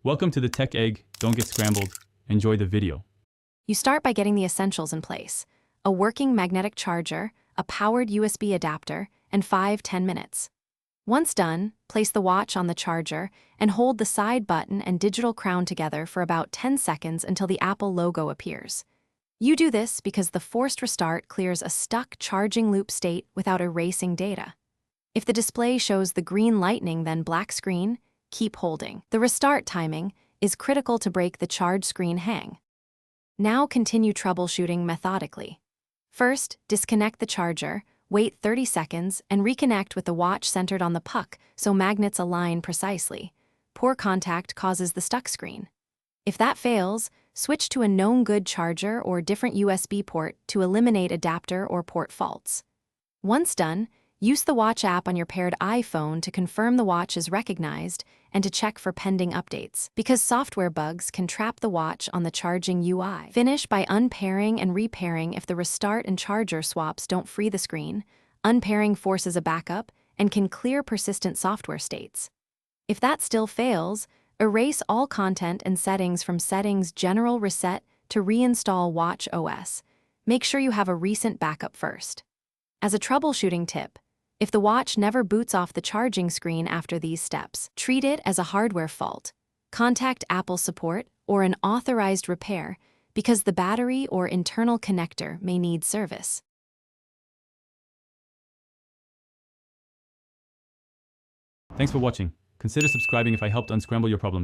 Welcome to the Tech Egg. Don't get scrambled. Enjoy the video. You start by getting the essentials in place: a working magnetic charger, a powered USB adapter, and 5-10 minutes. Once done, place the watch on the charger and hold the side button and digital crown together for about 10 seconds until the Apple logo appears. You do this because the forced restart clears a stuck charging loop state without erasing data. If the display shows the green lightning then black screen, keep holding. The restart timing is critical to break the charge screen hang. Now continue troubleshooting methodically. First, disconnect the charger, wait 30 seconds, and reconnect with the watch centered on the puck so magnets align precisely. Poor contact causes the stuck screen. If that fails, switch to a known good charger or different USB port to eliminate adapter or port faults. Once done, use the watch app on your paired iPhone to confirm the watch is recognized and to check for pending updates, because software bugs can trap the watch on the charging UI. Finish by unpairing and repairing if the restart and charger swaps don't free the screen. Unpairing forces a backup and can clear persistent software states. If that still fails, erase all content and settings from Settings General Reset to reinstall Watch OS. Make sure you have a recent backup first. As a troubleshooting tip, if the watch never boots off the charging screen after these steps, treat it as a hardware fault. Contact Apple support or an authorized repair because the battery or internal connector may need service. Thanks for watching. Consider subscribing if I helped unscramble your problems.